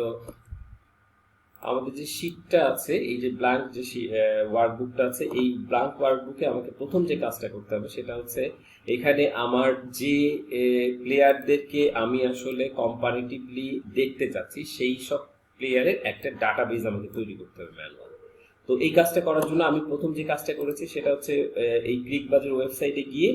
তো আমাদের যে শীটটা আছে, এই যে ব্ল্যাঙ্ক যে ওয়ার্কবুকটা আছে, এই ব্ল্যাঙ্ক ওয়ার্কবুকে আমাকে প্রথম যে কাজটা করতে হবে সেটা হচ্ছে এখানে আমার যে প্লেয়ারদেরকে আমি আসলে কম্পারেটিভলি দেখতে চাচ্ছি সেই সব প্লেয়ারের একটা ডাটাবেজ আমাকে তৈরি করতে হবে ম্যানুয়াল। তো এই কাজটা করার জন্য আমি প্রথম যে কাজটা করেছি সেটা হচ্ছে এই ক্লিকবাজার ওয়েবসাইটে গিয়ে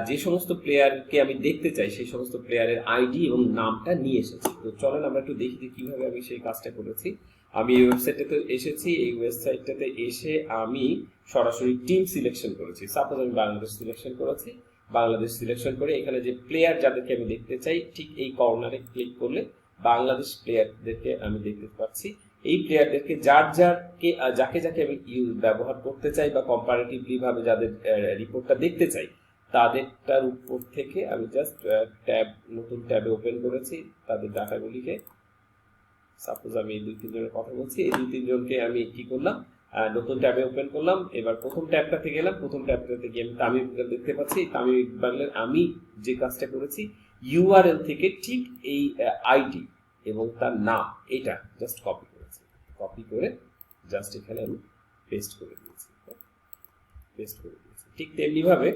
যে সমস্ত প্লেয়ারকে আমি দেখতে চাই সেই সমস্ত প্লেয়ারের আইডি এবং নামটা নিয়ে এসেছি। তো চলেন আমরা একটু দেখি যে কিভাবে আমি সেই কাজটা করেছি। আমি এই ওয়েবসাইটটাতে এসেছি, এই ওয়েবসাইটটাতে এসে আমি সরাসরি টিম সিলেকশন করেছি। সাপোজ আমি বাংলাদেশ সিলেকশন করেছি, বাংলাদেশ সিলেকশন করে এখানে যে প্লেয়ার যাদেরকে আমি দেখতে চাই ঠিক এই কর্নারে ক্লিক করলে বাংলাদেশ প্লেয়ারদেরকে আমি দেখতে পাচ্ছি। এই প্লেয়ারদেরকে যাকে যাকে আমি ব্যবহার করতে চাই বা কম্পারেটিভলি ভাবে যাদের রিপোর্টটা দেখতে চাই তাদেরটার উপর থেকে আমি জাস্ট নতুন ট্যাবে ওপেন করেছি তাদের ডাটাগুলিকে। সাপোজ আমি এই 2-3 জনের কথা বলছি, এই 2-3 জনকে আমি কি করলাম, নতুন ট্যাবে ওপেন করলাম। এবার প্রথম ট্যাবটাতে গেলাম, প্রথম ট্যাবটাতে গিয়ে আমি তামিম ইকবাল দেখতে পাচ্ছি। তামিম ইকবালের আমি যে কাজটা করেছি ইউআরএল থেকে ঠিক এই আইডি এবং তার নাম এটা জাস্ট কপি করেছি, কপি করে জাস্ট এখানে আমি পেস্ট করে দিয়েছি। ঠিক তেমনি ভাবে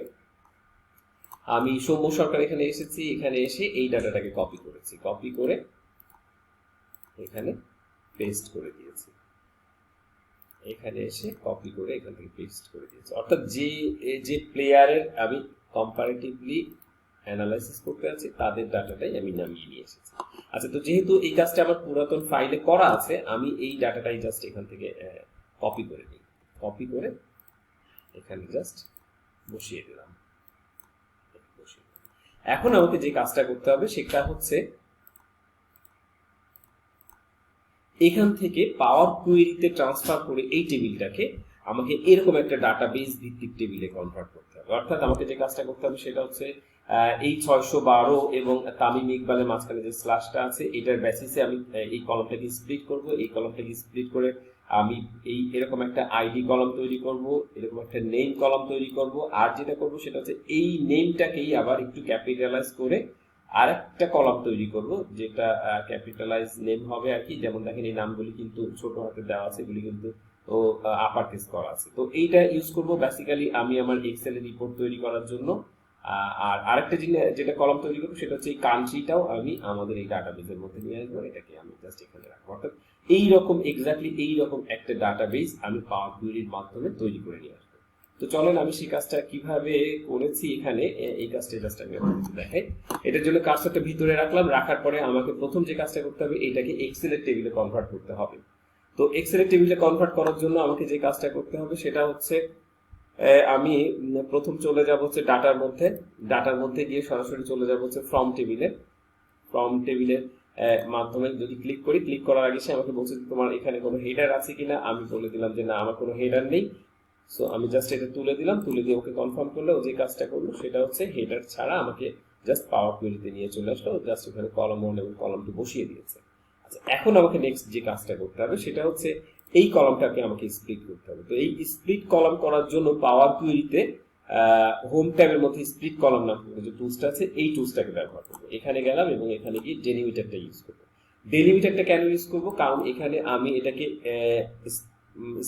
আমি সৌম্য সরকার এখানে এসেছি, এখানে এসে এই ডাটাটাকে কপি করেছি, কপি করে এখানে পেস্ট করে দিয়েছি, এখানে এসে কপি করে এখান থেকে পেস্ট করে দিয়েছি। অর্থাৎ যে প্লেয়ারের আমি কম্পারেটিভলি অ্যানালাইসিস করতে আছি তাদের ডাটাটাই আমি নামিয়ে নিয়ে এসেছি। আচ্ছা, তো যেহেতু এই কাজটা আমার পুরাতন ফাইলে করা আছে আমি এই ডাটাটাই জাস্ট এখান থেকে কপি করে নিই, কপি করে এখানে জাস্ট বসিয়ে দিলাম। এখন আমাকে যে কাজটা করতে হবে সেটা হচ্ছে এখান থেকে পাওয়ার কোয়েরিতে ট্রান্সফার করে এই টেবিলটাকে আমাকে এরকম একটা ডাটাবেস ভিত্তিক টেবিলে কনভার্ট করতে হবে। অর্থাৎ আমাকে যে কাজটা করতে হবে সেটা হচ্ছে এই 612 এবং তামিম ইকবালের মাঝখানে যে স্ল্যাশটা আছে এটার বেসিসে আমি এই কলামটাকে স্প্লিট করব, এই কলামটাকে স্প্লিট করে আমি এরকম একটা আইডি কলাম তৈরি করব, এরকম একটা নেম কলাম তৈরি করব। আর যেটা করব সেটা হচ্ছে এই নেমটাকেই আবার একটু ক্যাপিটালাইজ করে আরেকটা কলাম তৈরি করব যেটা ক্যাপিটালাইজ নেম হবে আর কি। যেমন দেখেন এই নামগুলি কিন্তু ছোট হাতে দেওয়া আছে, এগুলি কিন্তু আপার কেস করা আছে। তো এইটা ইউজ করব বেসিক্যালি আমি আমার এক্সেল এর রিপোর্ট তৈরি করার জন্য। আর আরেকটা যেটা কলাম তৈরি করবো সেটা হচ্ছে এই কান্ট্রিটাও আমি আমাদের এই ডাটাবেসের মধ্যে নিয়ে আসবো, এটাকে আমি জাস্ট এখানে রাখবো। অর্থাৎ এইরকম এক্স্যাক্টলি এইরকম একটা ডাটাবেস আমি পাওয়ার কোয়েরির মাধ্যমে তৈরি করে নিয়ে আসবো। তো চলেন আমি সেই কাজটা কিভাবে করেছি এখানে এই কাজটা জাস্ট আমি আপনাদের দেখাই। এটার জন্য কাজটা ভিতরে রাখলাম, রাখার পরে আমাকে প্রথম যে কাজটা করতে হবে এটাকে এক্সেল এর টেবিলে কনভার্ট করতে হবে। তো এক্সেল এর টেবিলে কনভার্ট করার জন্য আমাকে যে কাজটা করতে হবে সেটা হচ্ছে আমি প্রথম চলে যাব হচ্ছে ডাটার মধ্যে গিয়ে সরাসরি চলে যাব হচ্ছে ফ্রম টেবিলের মাধ্যমে যদি ক্লিক করি, ক্লিক করার আগে সে আমাকে বলছে তোমার এখানে কোনো হেডার আছে কিনা। আমি বলে দিলাম যে না, আমার কোনো হেডার নেই। সো আমি জাস্ট এটা তুলে দিলাম, তুলে দিয়ে ওকে কনফার্ম করলে ও যে কাজটা করলো সেটা হচ্ছে হেডার ছাড়া আমাকে জাস্ট পাওয়ার কোয়েরিতে নিয়ে চলে আসলো, জাস্ট ওখানে কলাম 1 এবং কলাম 2 বসিয়ে দিয়েছে। আচ্ছা, এখন আমাকে নেক্সট যে কাজটা করতে হবে সেটা হচ্ছে এই কলামটাকে আমাকে স্প্লিট করতে হবে। তো এই স্প্লিট কলাম করার জন্য পাওয়ার কোয়েরিতে হোম ট্যাবের মধ্যে স্প্লিট কলাম নামে যে টুলসটা আছে এই টুলসটাকে ব্যবহার করবো। এখানে গেলাম এবং এখানে গিয়ে ডেলিমিটারটা ইউজ করবো। ডেলিমিটারটা কেন ইউজ করবো, কারণ এখানে আমি এটাকে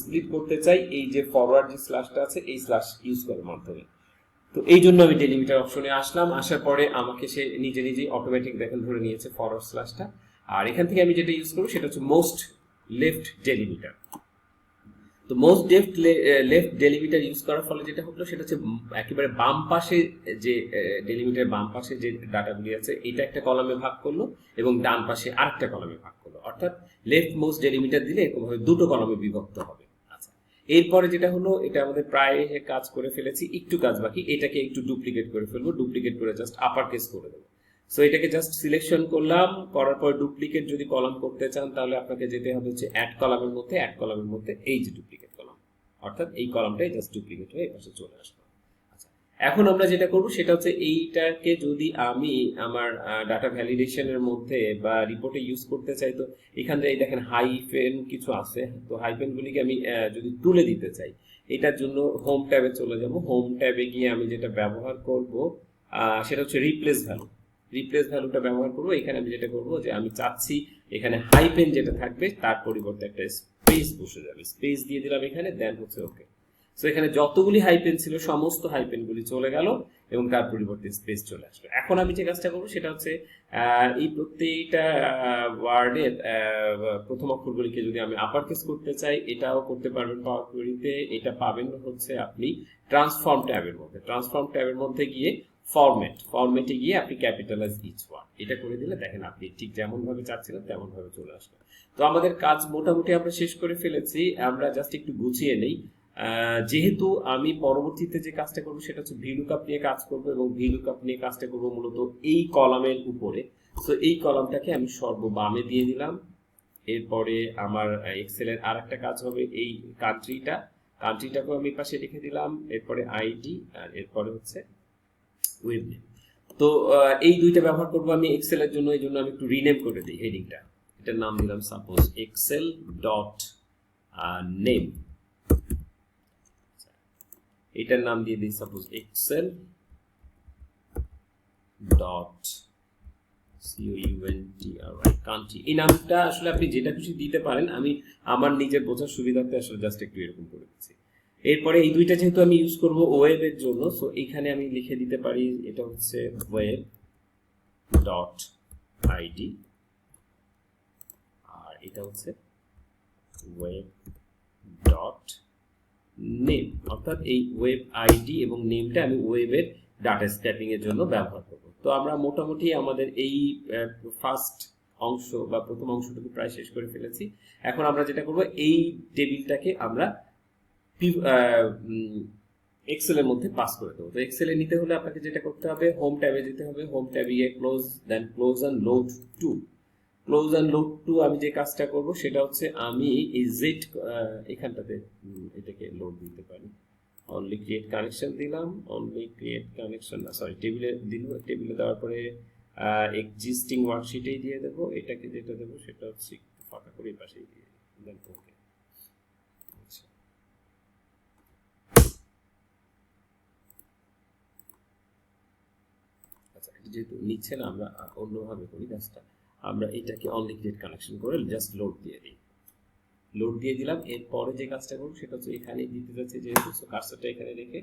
স্প্লিট করতে চাই এই যে ফরওয়ার্ড যে স্ল্যাশটা আছে এই স্ল্যাশ ইউজ করার মাধ্যমে। তো এই জন্য আমি ডেলিমিটার অপশনে আসলাম, আসার পরে আমাকে সে নিজে নিজেই অটোমেটিক দেখেন ধরে নিয়েছে ফরওয়ার্ড স্ল্যাশটা। আর এখান থেকে আমি যেটা ইউজ করবো সেটা হচ্ছে মোস্ট লেফট ডেলিমিটার। তো মোস্ট লেফট ডেলিমিটার ইউজ করার ফলে যেটা হলো সেটা হচ্ছে একেবারে বাম পাশে যে ডেলিমিটার বাম পাশে যে ডাটাগুলি আছে এটা একটা কলামে ভাগ করলো এবং ডান পাশে আরেকটা কলামে ভাগ করলো। অর্থাৎ লেফট মোস্ট ডেলিমিটার দিলে এরকম ভাবে দুটো কলামে বিভক্ত হবে। আচ্ছা, এরপরে যেটা হলো এটা আমাদের প্রায় কাজ করে ফেলেছি, একটু কাজ বাকি, এটাকে একটু ডুপ্লিকেট করে ফেলবো, ডুপ্লিকেট করে জাস্ট আপার কেস করে দেবো। সো এটাকে জাস্ট সিলেকশন করলাম, করার পর ডুপ্লিকেট যদি কলাম করতে চান তাহলে আপনাকে যেতে হবে হচ্ছে অ্যাড কলামের মধ্যে এই যে ডুপ্লিকেট কলাম, অর্থাৎ এই কলামটাই জাস্ট ডুপ্লিকেট হয়ে পাশে চলে আসবে। আচ্ছা, এখন আমরা যেটা করব সেটা হচ্ছে এইটাকে যদি আমি আমার ডাটা ভ্যালিডেশনের মধ্যে বা রিপোর্টে ইউজ করতে চাই, তো এখান থেকে দেখেন হাইফেন কিছু আছে, তো হাইফেনগুলিকে আমি যদি তুলে দিতে চাই এটার জন্য হোম ট্যাবে চলে যাব। হোম ট্যাবে গিয়ে আমি যেটা ব্যবহার করব সেটা হচ্ছে রিপ্লেস ভ্যালু। রিপ্লেস ভ্যালুটা ব্যবহার করব। এখানে আমি যেটা করব যে আমি চাচ্ছি এখানে হাইপেন যেটা থাকবে তার পরিবর্তে একটা স্পেস বসে যাবে, স্পেস দিয়ে দিলাম এখানে, দেন হচ্ছে ওকে। সো এখানে যতগুলি হাইপেন ছিল সমস্ত হাইপেনগুলি চলে গেল এবং তার পরিবর্তে স্পেস চলে আসলো। এখন আমি যে কাজটা করবো সেটা হচ্ছে এই প্রত্যেকটা ওয়ার্ডের প্রথম অক্ষরগুলিকে যদি আমি আপার কেস করতে চাই এটাও করতে পারবেন পাওয়ার কোয়েরিতে। এটা পাবেন হচ্ছে আপনি ট্রান্সফর্ম ট্যাবের মধ্যে। ট্রান্সফর্ম ট্যাবের মধ্যে গিয়ে ফরম্যাটে গিয়ে আপনি ক্যাপিটালাইজ ইচ ওয়ার্ড এটা করে দিলে দেখেন আপনি ঠিক যেমন ভাবে চাচ্ছিলেন তেমন ভাবে চলে আসবে। তো আমাদের কাজ মোটামুটি আমরা শেষ করে ফেলেছি। আমরা জাস্ট একটু গুছিয়ে নেই। যেহেতু আমি পরবর্তীতে যে কাজটা করবো সেটা হচ্ছে ভিলুকআপ নিয়ে কাজ করবো এবং ভিলুকআপ নিয়ে কাজটা করবো মূলত এই কলামের উপরে। তো এই কলামটাকে আমি সর্ববামে দিয়ে দিলাম। এরপরে আমার এক্সেলের আর একটা কাজ হবে এই কান্ট্রিটাকেও আমি পাশে রেখে দিলাম। এরপরে আইডি আর এরপরে হচ্ছে ওয়েব নেম। তো এই দুইটা ব্যবহার করবো আমি এক্সেলের জন্য। এই জন্য আমি একটু রিনেম করে দিই হেডিংটা। এটার নাম দিলাম সাপোজ এক্সেল ডট নেম। এটার নাম দিয়ে দিই সাপোজ এক্সেল ডট কান্ট্রি। এই নামটা আসলে আপনি যেটা খুশি দিতে পারেন, আমি আমার নিজের বোঝার সুবিধার্থে আসলে জাস্ট একটু এরকম করে দিচ্ছি। এরপরে এই দুইটা যেহেতু আমি ইউজ করব ওয়েবের জন্য, সো এখানে আমি লিখে দিতে পারি এটা হচ্ছে ওয়েব ডট আইডি আর এটা হচ্ছে ওয়েব ডট নেম। অর্থাৎ এই ওয়েব আইডি এবং নেমটা আমি ওয়েবের ডাটা স্ক্র্যাপিং এর জন্য ব্যবহার করব। তো আমরা মোটামুটি আমাদের এই ফার্স্ট অংশ বা প্রথম অংশটুকু প্রায় শেষ করে ফেলেছি। এখন আমরা যেটা করব এই টেবিলটাকে আমরা এক্সেলের মধ্যে পাস করে দেবো। তো এক্সেলে নিতে হলে আপনাকে যেটা করতে হবে হোম ট্যাবে যেতে হবে। হোম ট্যাবে গিয়ে close, then close and load to. Close and load to আমি যে কাজটা করব সেটা হচ্ছে আমি এই জেড এখানটাতে এটাকে লোড দিতে পারি। অনলি ক্রিয়েট কানেকশন দিলাম, অনলি ক্রিয়েট কানেকশন না সরি টেবিলে দিল। টেবিলে দেওয়ার পরে এক্সিস্টিং ওয়ার্কশিটেই দিয়ে দেবো। এটাকে যেটা দেবো সেটা হচ্ছে একটু ফাঁকা করে এই পাশেই দিয়ে দেন ওকে। আচ্ছা এটা যেহেতু নিচ্ছে না আমরা অন্যভাবে করি কাজটা। আমরা এটাকে অনলি ক্রিয়েট কানেকশন করে জাস্ট লোড দিয়ে দিই। লোড দিয়ে দিলাম। এরপরে যে কাজটা করব সেটা হচ্ছে এখানে দিতে যাচ্ছে যেহেতু কার্সারটা এখানে রেখে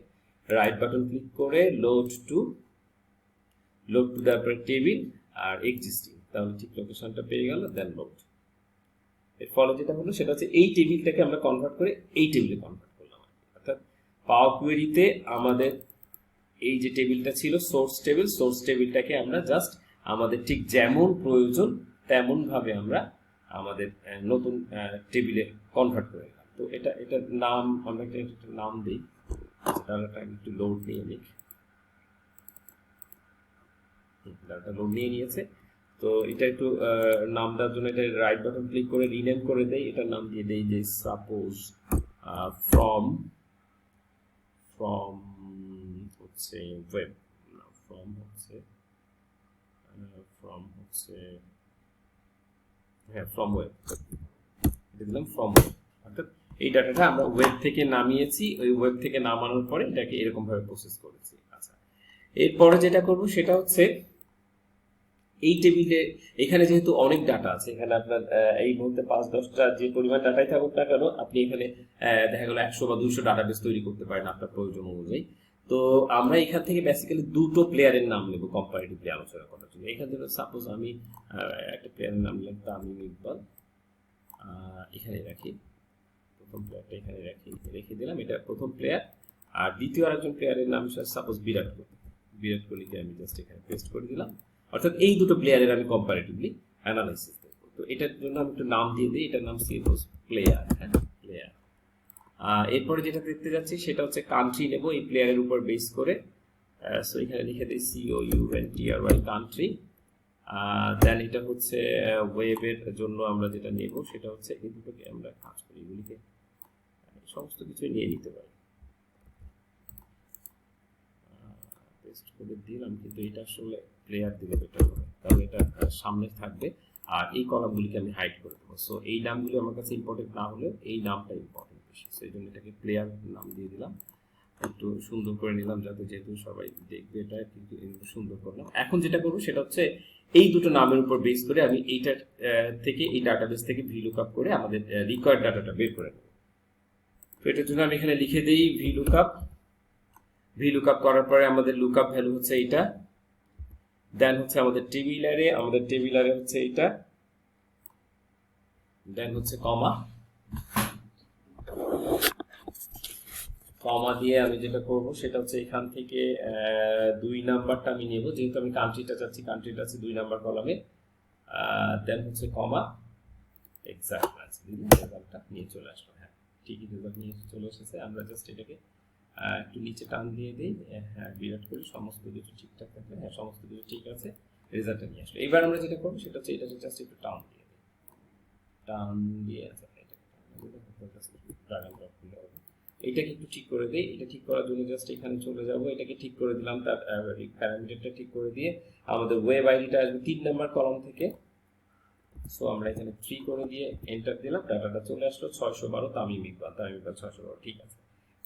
রাইট বাটন ক্লিক করে লোড টু তারপরে টেবিল আর এক্সিস্টিং, তাহলে ঠিক লোকেশনটা পেয়ে গেল, দেন লোড। এর ফলে যেটা হলো সেটা হচ্ছে এই টেবিলটাকে আমরা কনভার্ট করে এই টেবিলে কনভার্ট করলাম। অর্থাৎ পাওয়ার কোয়েরিতে আমাদের এই যে টেবিলটা ছিল সোর্স টেবিলটাকে আমরা জাস্ট আমাদের ঠিক যেমন প্রয়োজন তেমন ভাবে আমরা আমাদের নতুন টেবিলে কনভার্ট করে দিলাম। তো এটার নাম আমরা একটা নাম দিই। তাহলে একটু লোড নিয়ে নিই। ডাটা লোড নিয়ে নিয়েছে। তো এটা একটু নাম দেওয়ার জন্য এটা রাইট বাটন ক্লিক করে রিনেম করে দেই। এটার নাম দিয়ে দেই যে সাপোজ ফ্রম হচ্ছে ওয়েব, ফ্রম হচ্ছে হ্যাঁ ফ্রম ওয়েব। এটা দিলাম ফ্রম ওয়েব। অর্থাৎ এই ডাটাটা আমরা ওয়েব থেকে নামিয়েছি, ওই ওয়েব থেকে নামানোর পরে এটাকে এরকম ভাবে প্রসেস করেছি। আচ্ছা এরপরে যেটা করব সেটা হচ্ছে এই টেবিলে এখানে যেহেতু অনেক ডাটা আছে, এখানে আপনার এই মুহূর্তে 5-10টা যে পরিমাণ ডাটাই থাকুক না কেন আপনি এখানে দেখা গেল 100 বা 200 ডাটাবেস তৈরি করতে পারেন আপনার প্রয়োজন অনুযায়ী। তো আমরা এখান থেকে বেসিক্যালি দুটো প্লেয়ারের নাম নেব কম্পারেটিভলি আলোচনা করার জন্য। এখান থেকে সাপোজ আমি একটা প্লেয়ারের নাম নিলাম তামিম ইকবাল, এখানে রাখি। প্রথম প্লেয়ারটা এখানে রেখে দিলাম, এটা প্রথম প্লেয়ার। আর দ্বিতীয় আরেকজন প্লেয়ারের নাম সাপোজ বিরাট কোহলিকে আমি জাস্ট এখানে পেস্ট করে দিলাম। অর্থাৎ এই দুটো প্লেয়ারের আমি কম্পারেটিভলি অ্যানালাইসিস করব। তো এটার জন্য আমি একটু নাম দিয়ে দিই, এটার নাম সাপোজ প্লেয়ার। হ্যাঁ প্লেয়ার। এরপরে যেটা দেখতে যাচ্ছি সেটা হচ্ছে কান্ট্রি নেব এই প্লেয়ারের উপর বেস করে। সো এখানে লিখে দিই COUNTRY কান্ট্রি। দেন এটা হচ্ছে ওয়েবের জন্য আমরা যেটা নেব সেটা হচ্ছে এই দুটোকে আমরা কাজ করি, এগুলিকে সমস্ত কিছু নিয়ে নিতে পারি। পেস্ট করে দিলাম, কিন্তু এটা আসলে প্লেয়ার দিলে বেটার হবে, তাহলে এটা সামনে থাকবে। আর এই কলামগুলিকে আমি হাইড করে দেবো। সো এই নামগুলি আমার কাছে ইম্পর্টেন্ট না হলেও এই নামটা ইম্পর্টেন্ট বেশি, সেই জন্য এটাকে প্লেয়ার নাম দিয়ে দিলাম। একটু সুন্দর করে নিলাম যাতে যেহেতু সবাই দেখবে, এটা কিন্তু সুন্দর করলাম। এখন যেটা করবো সেটা হচ্ছে এই দুটো নামের উপর বেস করে আমি এইটার থেকে এই ডাটাবেস থেকে ভিলুকআপ করে আমাদের রিকোয়ার্ড ডাটাটা বের করে নেব। তো এটার জন্য আমি এখানে লিখে দিই ভিলুকআপ করার পরে আমাদের লুকআপ ভ্যালু হচ্ছে এইটা, দেন হচ্ছে আমাদের টেবিল হচ্ছে এইটা, দেন হচ্ছে কমা দিয়ে আমি যেটা করব সেটা হচ্ছে এখান থেকে 2 নাম্বারটা আমি নেব, যেহেতু আমি কান্ট্রিটা চাচ্ছি, কান্ট্রিটা আছে 2 নাম্বার কলামে, দেন হচ্ছে কমা, এক্সাক্ট রেজাল্টটা নিয়ে চলে আসলো। হ্যাঁ, ঠিকই রেজাল্ট নিয়ে চলে এসেছে। আমরা জাস্ট এটাকে একটু নিচে টান দিয়ে দিই, হ্যাঁ বিরাট করি, সমস্ত কিছু ঠিকঠাক থাকলে, হ্যাঁ সমস্ত কিছু ঠিক আছে, রেজাল্টটা নিয়ে আসলো। এবার আমরা যেটা করবো সেটা হচ্ছে এটাকে জাস্ট একটু টান দিয়ে দিই, টান দিয়ে আছে এটাকে একটু ঠিক করে দিই। এটা ঠিক করার জন্য জাস্ট এখানে চলে যাব, এটাকে ঠিক করে দিলাম, তার প্যারামিটারটা ঠিক করে দিয়ে আমাদের ওয়েব আইডিটা আসবে 3 নাম্বার কলাম থেকে। সো আমরা এখানে 3 করে দিয়ে এন্টার দিলাম, ডাটাটা চলে আসলো 612 তামিম ইকবাল 612, ঠিক আছে।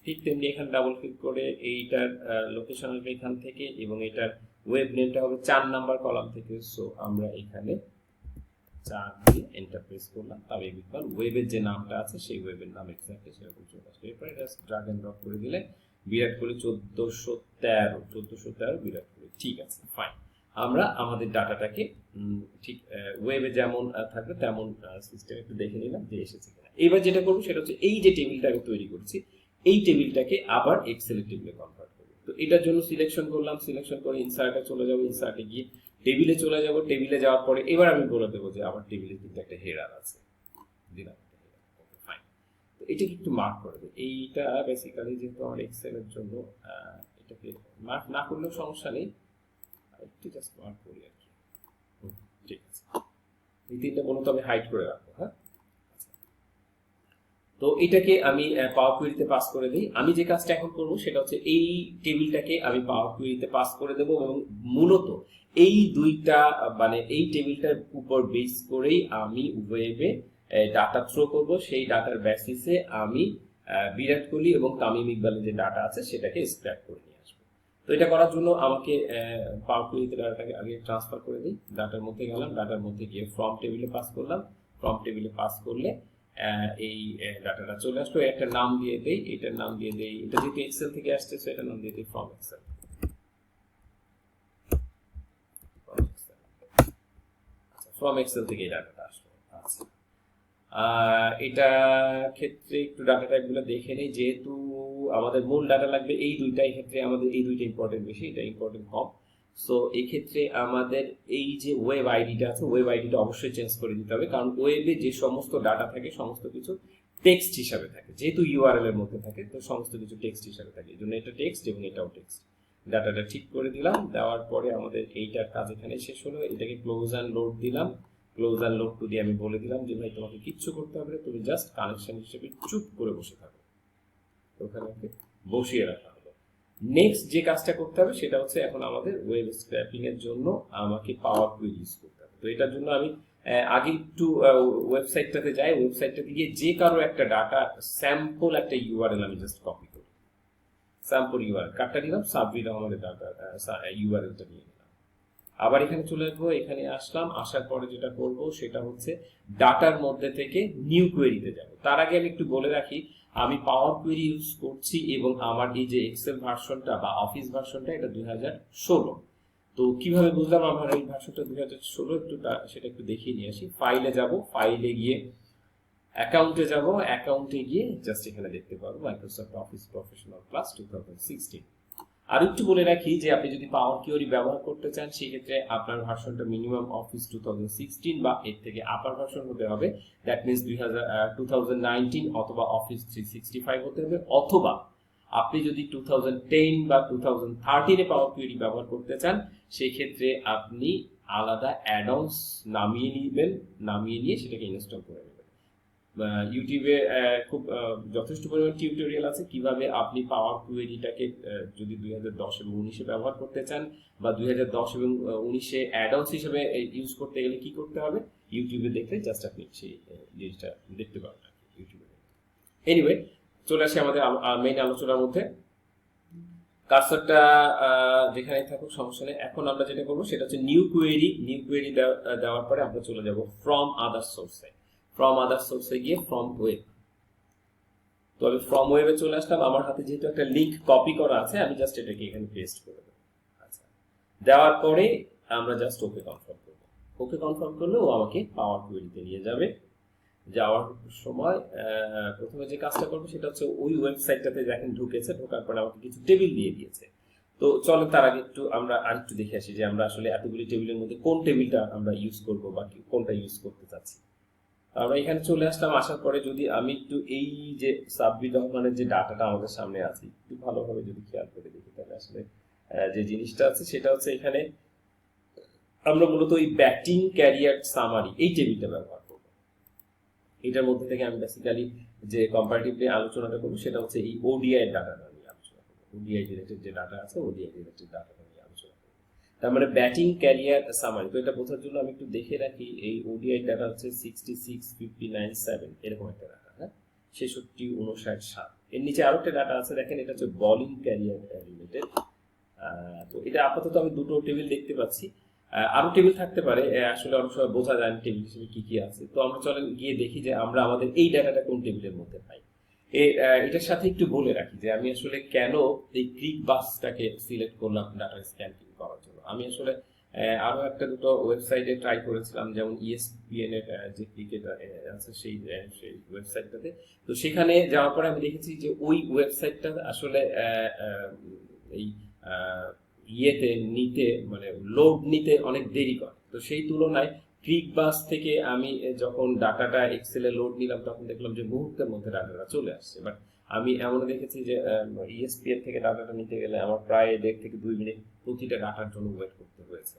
ঠিক তেমনি এখানে ডাবল ক্লিক করে এইটার লোকেশন আসবে এখান থেকে, এবং এটার ওয়েব নেমটা হবে 4 নাম্বার কলাম থেকে। সো আমরা এখানে 4 দিয়ে এন্টার প্রেস করলাম, তামিম ইকবাল ওয়েবের যে নামটা আছে সেই ওয়েবের নাম এক্স্যাক্টলি সেরকম চলে আসবে। এরপরে জাস্ট ড্রাগ এন্ড ড্রপ করে দিলে বিরাট কোহলি 1413 বিরাট কোহলি, ঠিক আছে ফাইন। আমরা আমাদের ডাটাটাকে ঠিক ওয়েবে যেমন থাকবে তেমন সিস্টেম একটু দেখে নিলাম যে এসেছে কিনা। এবার যেটা করবো সেটা হচ্ছে এই যে টেবিলটা আমি তৈরি করছি, এই টেবিলটাকে আবার এক্সেল টেবিলে কনভার্ট করবো। তো এটার জন্য সিলেকশন করলাম, সিলেকশন করে ইনসার্টে চলে যাবো, ইনসার্টে গিয়ে টেবিলে চলে যাব। টেবিলে যাওয়ার পরে এবার আমি বলে দেবো যে আমার টেবিলে কিন্তু একটা হেডার আছে, দিলাম ওকে ফাইন। তো এটাকে একটু মার্ক করে দেবো। এইটা বেসিক্যালি যেহেতু আমার এক্সেলের জন্য এটাকে মার্ক না করলেও সমস্যা নেই, একটু জাস্ট মার্ক করি আর কি, ঠিক আছে। এই তিনটা মূলত আমি হাইড করে রাখবো। হ্যাঁ, তো এটাকে আমি পাওয়ার কুয়েরিতে পাস করে দিই। আমি যে কাজটা এখন করব সেটা হচ্ছে এই টেবিলটাকে আমি পাওয়ার কুয়েরিতে পাস করে দেব, এবং মূলত এই দুইটা মানে এই টেবিলটার উপর বেস করেই আমি ওয়েবে ডাটা থ্রো করব। সেই ডাটার বেসিসে আমি বিরাট কোহলি এবং তামিম ইকবালের যে ডাটা আছে সেটাকে স্ক্র্যাপ করে নিয়ে আসবো। তো এটা করার জন্য আমাকে পাওয়ার কুয়েরিতে ডাটাটাকে আগে ট্রান্সফার করে দিই। ডাটার মধ্যে গেলাম, ডাটার মধ্যে গিয়ে ফ্রম টেবিলে পাস করলাম। ফ্রম টেবিলে পাস করলে এই ডাটাটা চলে আসলো। একটা নাম দিয়ে দেই, এটার নাম দিয়ে দেই, এটা যেহেতু এক্সেল থেকে আসছে সো এটার নাম দিয়ে দেই ফ্রম এক্সেল। ফ্রম এক্সেল থেকে এই ডাটাটা আসলো। আচ্ছা, এটা ক্ষেত্রে একটু ডাটা টাইপগুলো দেখে নেই। যেহেতু আমাদের মূল ডাটা লাগবে এই দুইটা, এই ক্ষেত্রে আমাদের এই দুইটা ইম্পর্টেন্ট বেশি, এটা ইম্পর্টেন্ট কম। সো এই ক্ষেত্রে আমাদের এই যে ওয়েব আইডিটা আছে, ওয়েব আইডিটা অবশ্যই চেঞ্জ করে দিতে হবে, কারণ ওয়েবে যে সমস্ত ডাটা থাকে সমস্ত কিছু টেক্সট হিসাবে থাকে, যেহেতু ইউআরএল এর মধ্যে থাকে তো সমস্ত কিছু টেক্সট হিসাবে থাকে, এই জন্য এটা টেক্সট এবং এটাও টেক্সট। ডাটাটা ঠিক করে দিলাম, দেওয়ার পরে আমাদের এইটার কাজ এখানে শেষ হলো। এটাকে ক্লোজ অ্যান্ড লোড দিলাম। ক্লোজ অ্যান্ড লোড টু দিয়ে আমি বলে দিলাম যে ভাই তোমাকে কিচ্ছু করতে হবে না, তুমি জাস্ট কানেকশন হিসেবে চুপ করে বসে থাকো। ওখানে বসিয়ে রাখা হলো। নেক্সট যে কাজটা করতে হবে সেটা হচ্ছে এখন আমাদের ওয়েব স্ক্র্যাপিং এর জন্য আমাকে পাওয়ার কুইরি ইউজ করতে হবে। তো এটার জন্য আমি আগে একটু ওয়েবসাইটটাতে যাই, ওয়েবসাইটটাতে গিয়ে যে কারো একটা ডাটা স্যাম্পল একটা ইউআরএল আমি জাস্ট কপি করি। স্যাম্পল ইউআরএল কার্ডটা নিলাম, সাবমিট আমাদের ডাটা ইউআরএলটা নিয়ে নিলাম। আবার এখানে চলে আসবো, এখানে আসলাম, আসার পরে যেটা করব সেটা হচ্ছে ডাটার মধ্যে থেকে নিউ কোয়েরিতে যাব। তার আগে আমি একটু বলে রাখি আমি পাওয়ার কোয়েরি ইউজ করছি এবং আমার এই যে এক্সেল ভার্সনটা বা অফিস ভার্সনটা এটা 2016। তো কিভাবে বুঝলাম আমার এই ভার্সনটা 2016 একটু সেটা একটু দেখিয়ে নিয়ে আসি। ফাইলে যাব, ফাইলে গিয়ে অ্যাকাউন্টে যাব, অ্যাকাউন্টে গিয়ে জাস্ট এখানে দেখতে পারবো মাইক্রোসফট অফিস প্রফেশনাল ক্লাস 2016। আর একটু বলে রাখি যে আপনি যদি পাওয়ার কিউরি ব্যবহার করতে চান সেক্ষেত্রে আপনার ভার্সনটা মিনিমাম অফিস 2016 বা এর থেকে আপার ভার্সন হতে হবে। দ্যাট মিনস 2019 অথবা অফিস 365 হতে হবে, অথবা আপনি যদি 2010 বা 2013 এ পাওয়ার কিউরি ব্যবহার করতে চান সেই ক্ষেত্রে আপনি আলাদা অ্যাড-অনস নামিয়ে নেবেন, নামিয়ে নিয়ে সেটাকে ইনস্টল করে নেবেন। ইউটিউবে খুব যথেষ্ট পরিমাণ টিউটোরিয়াল আছে কিভাবে আপনি পাওয়ার কুয়েরিটাকে যদি 2010 এবং 19-এ ব্যবহার করতে চান বা 2010 এবং 19-এ অ্যাড-অনস হিসেবে ইউজ করতে গেলে কি করতে হবে ইউটিউবে দেখলে জাস্ট আপনি সেই জিনিসটা দেখতে পারবেন ইউটিউবে। এনিওয়ে, চলে আসি আমাদের মেইন আলোচনার মধ্যে। কার্সরটা যেখানে থাকুক সমস্যা নেই। এখন আমরা যেটা করবো সেটা হচ্ছে নিউ কোয়েরি দেওয়ার পরে আমরা চলে যাব ফ্রম আদার সোর্সে। ফ্রম আদার সোর্সে গিয়ে ফ্রম ওয়েব, তো আমি ফ্রম ওয়েবে চলে আসলাম। আমার হাতে যেহেতু একটা লিংক কপি করা আছে, আমি জাস্ট এটাকে এখানে পেস্ট করে দেবো। আচ্ছা, দেওয়ার পরে আমরা জাস্ট ওকে কনফার্ম করবো। ওকে কনফার্ম করলে ও আমাকে পাওয়ার কোয়েরিতে নিয়ে যাবে। যাওয়ার সময় প্রথমে যে কাজটা করবো সেটা হচ্ছে ওই ওয়েবসাইটটাতে যখন ঢুকেছে, ঢোকার পরে আমাকে কিছু টেবিল দিয়ে দিয়েছে। তো চলো তার আগে আমরা আরেকটু দেখে আসি যে আমরা আসলে এতগুলি টেবিলের মধ্যে কোন টেবিলটা আমরা ইউজ করবো বা কোনটা ইউজ করতে চাচ্ছি। আমরা এখানে চলে আসলাম। আসার পরে যদি আমি একটু এই যে সাব্বির রহমানের যে ডাটাটা আমাদের সামনে আছে একটু ভালোভাবে যদি খেয়াল করে দেখি, তাহলে আসলে যে জিনিসটা আছে সেটা হচ্ছে এখানে আমরা মূলত ওই ব্যাটিং ক্যারিয়ার সামারি এই টেবিলটা ব্যবহার করব। এটার মধ্যে থেকে আমি বেসিক্যালি যে কম্পারেটিভলি আলোচনাটা করবো সেটা হচ্ছে এই ওডিআই ডাটাটা নিয়ে আলোচনা করবো। ওডিআই রিলেটেড যে ডাটা আছে, ওডিআই রিলেটেড ডাটাটা নিয়ে আলোচনা করবো। তার মানে ব্যাটিং ক্যারিয়ার সামারি। তো এটা বোঝার জন্য আমি একটু দেখে রাখি, এই ওডিআই ডাটা হচ্ছে 66, 59, 7 এরকম একটা ডাটা, হ্যাঁ, 66, 59, 7। এর নিচে আরো একটা ডাটা আছে, দেখেন এটা হচ্ছে বোলিং ক্যারিয়ার রিলেটেড। তো এটা আপাতত আমি দুটো টেবিল দেখতে পাচ্ছি, আরো টেবিল থাকতে পারে, আসলে অনেক সময় বোঝা যায় না টেবিল হিসেবে কি কি আছে। তো আমরা চলেন গিয়ে দেখি যে আমরা আমাদের এই ডাটাটা কোন টেবিলের মধ্যে পাই। এটার সাথে একটু বলে রাখি যে আমি আসলে কেন এই ক্লিক বাসটাকে সিলেক্ট করলাম ডাটা স্ক্যানিং করার জন্য। আমি আসলে আরো একটা দুটো ওয়েবসাইটে ট্রাই করেছিলাম, যেমন ইএসপিএন এর যে ক্রিকেট আছে সেই ওয়েবসাইটটাতে। তো সেখানে যাওয়ার পরে আমি দেখেছি যে ওই ওয়েবসাইটটা আসলে এই ইয়েতে নিতে মানে লোড নিতে অনেক দেরি করে। তো সেই তুলনায় ক্লিক বাস থেকে আমি যখন ডাটাটা এক্সেলে লোড নিলাম তখন দেখলাম যে মুহূর্তের মধ্যে ডাটাটা চলে আসছে। বাট আমি এমন দেখেছি যে ইএসপিএন থেকে ডাটাটা নিতে গেলে আমার প্রায় 1.5 থেকে 2 মিনিট প্রতিটা ডাটার জন্য ওয়েট করতে হয়েছে।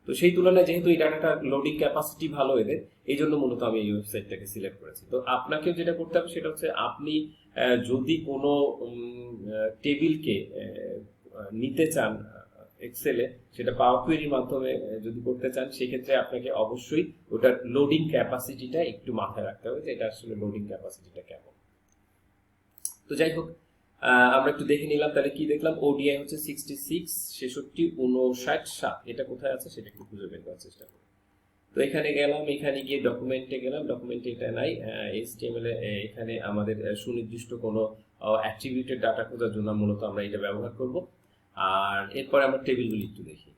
তো সেই তুলনায় যেহেতু এই ডাটাটা লোডিং ক্যাপাসিটি ভালো এদের, এই জন্য মূলত আমি এই ওয়েবসাইটটাকে সিলেক্ট করেছি। তো আপনাকেও যেটা করতে হবে সেটা হচ্ছে আপনি যদি কোনো টেবিলকে নিতে চান এক্সেলে, সেটা পাওয়ার কোয়েরির মাধ্যমে যদি করতে চান, সেক্ষেত্রে আপনাকে অবশ্যই ওটার লোডিং ক্যাপাসিটিটা একটু মাথায় রাখতে হবে যে এটা আসলে লোডিং ক্যাপাসিটিটা কেমন। তো যাই হোক, আমরা একটু দেখে নিলাম। তাহলে কি দেখলাম, ওডিআই হচ্ছে 66, 66, 59, 7। এটা কোথায় আছে সেটা একটু খুঁজে বের করার চেষ্টা করি। তো এখানে গেলাম, এখানে গিয়ে ডকুমেন্টে গেলাম, ডকুমেন্টে এটা নাই। এইচটিএমএল এখানে আমাদের সুনির্দিষ্ট কোনো অ্যাট্রিবিউটেড ডাটা খোঁজার জন্য মূলত আমরা এটা ব্যবহার করব। আর এরপরে আমরা টেবিলগুলি একটু দেখি।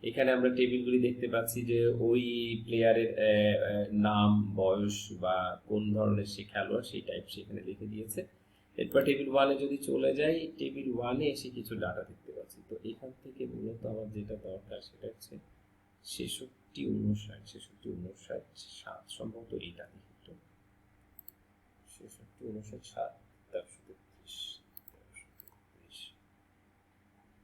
এখানে আমরা টেবিলগুলি দেখতে পাচ্ছি যে ওই প্লেয়ারের নাম, বয়স বা কোন ধরনের সে খেলোয়াড় সেই টাইপ সেখানে লিখে দিয়েছে। এরপর টেবিল 1-এ যদি চলে যাই, টেবিল 1-এ এসে কিছু ডাটা দেখতে পাচ্ছি। তো এখান থেকে মূলত আমার যেটা দরকার সেটা হচ্ছে 66, 59, 66, 59, 7 সম্ভবত এইটা দেখি তো। 66, 59, 7, 1333,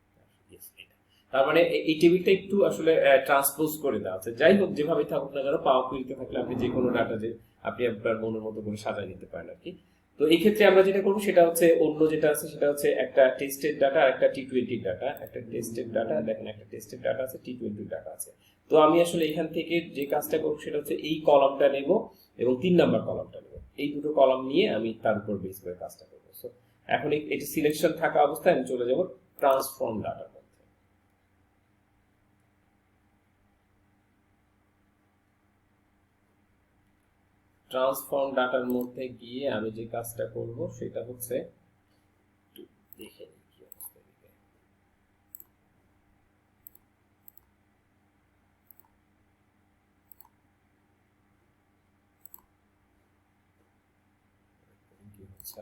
1333। তার মানে এই টেবিলটা একটু আসলে ট্রান্সপোজ করে দেওয়া আছে। যাই হোক, যেভাবে থাকুক না কেন, পাওয়ার কোয়েরিতে থাকলে আপনি যে কোনো ডাটা যে আপনি আপনার মনের মতো করে সাজায় নিতে পারেন আর কি। তো এই ক্ষেত্রে আমরা যেটা করবো সেটা হচ্ছে অন্য যেটা আছে সেটা হচ্ছে একটা টেস্টেড ডাটা আর একটা টি20 ডাটা। একটা টেস্টেড ডাটা, দেখেন একটা টেস্টেড ডাটা আছে, টি20 ডাটা আছে। তো আমি আসলে এখান থেকে যে কাজটা করবো সেটা হচ্ছে এই কলামটা নেব এবং 3 নাম্বার কলামটা নেব। এই দুটো কলাম নিয়ে আমি তার উপর বেস করে কাজটা করবো। সো এখন এটি সিলেকশন থাকা অবস্থায় আমি চলে যাব ট্রান্সফর্ম ডাটা। ট্রান্সফর্ম ডাটার মধ্যে গিয়ে আমি যে কাজটা করব সেটা হচ্ছে দেখে নিই কি অবস্থা দিবে। কি হচ্ছে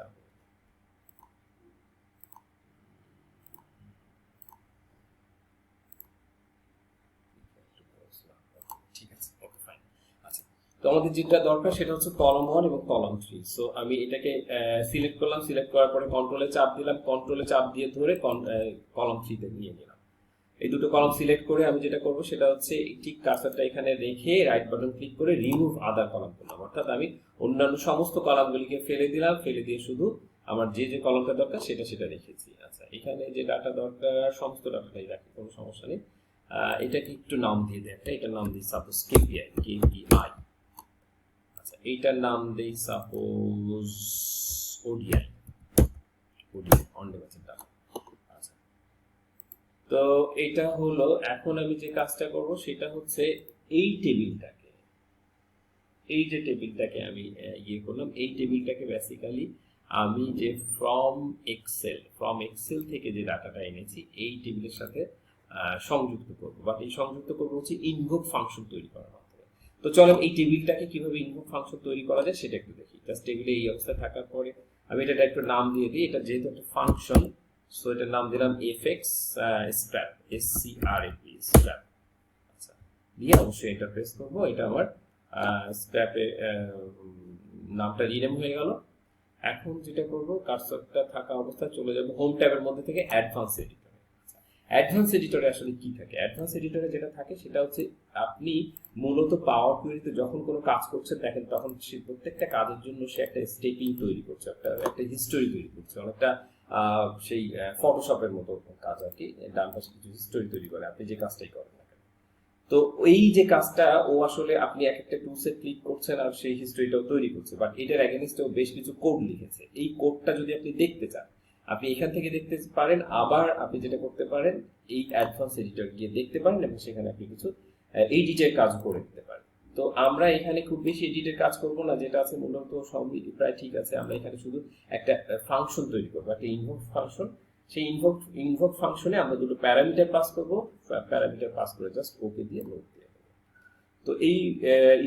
ঠিক আছে, ওকে ফাইন। আচ্ছা, তো আমাদের যেটা দরকার সেটা হচ্ছে কলাম 1 এবং কলাম 3। সো আমি এটাকে সিলেক্ট করলাম, সিলেক্ট করার পরে কন্ট্রোলে চাপ দিলাম, কন্ট্রোলে চাপ দিয়ে ধরে কলাম 3 তে নিয়ে গেলাম। এই দুটো কলাম সিলেক্ট করে আমি যেটা করব সেটা হচ্ছে ঠিক কার্সারটা এখানে রেখে রাইট বাটন ক্লিক করে রিমুভ আদার কলাম করলাম। অর্থাৎ আমি অন্যান্য সমস্ত কলামগুলিকে ফেলে দিলাম, ফেলে দিয়ে শুধু আমার যে যে কলামটা দরকার সেটা রেখেছি। আচ্ছা, এখানে যে ডাটা দরকার সমস্ত ডাটাটাই রাখি, কোনো সমস্যা নেই। এটাকে একটু নাম দিয়ে দেয়, এটার নাম দিই সাপোজ কেপিআই, কেপিআই। আচ্ছা, এইটার নাম দেই সাপোজ ওডিআই, ওডিআই অন ডিভাইসের ডাটা। আচ্ছা, তো এটা হলো, এখন আমি যে কাজটা করব সেটা হচ্ছে এই টেবিলটাকে, এই যে টেবিলটাকে আমি করলাম, এই টেবিলটাকে বেসিক্যালি আমি যে ফ্রম এক্সেল থেকে যে ডাটাটা এনেছি এই টেবিলের সাথে সংযুক্ত করব, বাট এই সংযুক্ত করব হচ্ছে ইনভোক ফাংশন তৈরি করার মাধ্যমে। তো চলো এই টেবিলটাকে কিভাবে ইনভোক ফাংশন তৈরি করা যায় সেটা একটু দেখি। জাস্ট টেবিলে এই অবস্থায় থাকার পরে আমি এটা একটু নাম দিয়ে দিই, এটা যেহেতু একটা ফাংশন, সো এটার নাম দিলাম fx scrap, scrap, scrap। আচ্ছা, দিয়ে অবশ্যই এটা প্রেস করব, এটা আমার স্ক্র্যাপে নামটা রিনেম হয়ে গেল। এখন যেটা করব, কার্সরটা থাকা অবস্থায় চলে যাব হোম ট্যাবের মধ্যে থেকে অ্যাডভান্স এডিটরে। অ্যাডভান্স এডিটরে আসলে কি থাকে? অ্যাডভান্স এডিটরে যেটা থাকে সেটা হচ্ছে আপনি মূলত পাওয়ার কোয়েরিতে যখন কোনো কাজ করছেন দেখেন, তখন সে প্রত্যেকটা কাজের জন্য সে একটা স্টেপিং তৈরি করছে, একটা হিস্টোরি তৈরি করছে, অনেকটা সেই ফটোশপের মতো কাজ আর কি। ডান পাশে কিছু হিস্টোরি তৈরি করে আপনি যে কাজটাই করেন। তো এই যে কাজটা ও আসলে আপনি এক একটা টুলসে ক্লিক করছেন আর সেই হিস্ট্রিটাও তৈরি করছে, বাট এটার এগেইনস্টেও বেশ কিছু কোড লিখেছে। এই কোডটা যদি আপনি দেখতে চান আপনি এখান থেকে দেখতে পারেন, আবার আপনি যেটা করতে পারেন এই অ্যাডভান্স এডিটর গিয়ে দেখতে পারেন এবং সেখানে আপনি কিছু এডিটের কাজ করে দিতে পারেন। তো আমরা এখানে খুব বেশি এডিটের কাজ করব না, যেটা আছে মূলত সবই প্রায় ঠিক আছে। আমরা এখানে শুধু একটা ফাংশন তৈরি করবো, একটা ইনভোক ফাংশন। সেই ইনভোক ফাংশনে আমরা দুটো প্যারামিটার পাস করব, প্যারামিটার পাস করে জাস্ট ওকে দিয়ে লোড দিয়ে দেবো। তো এই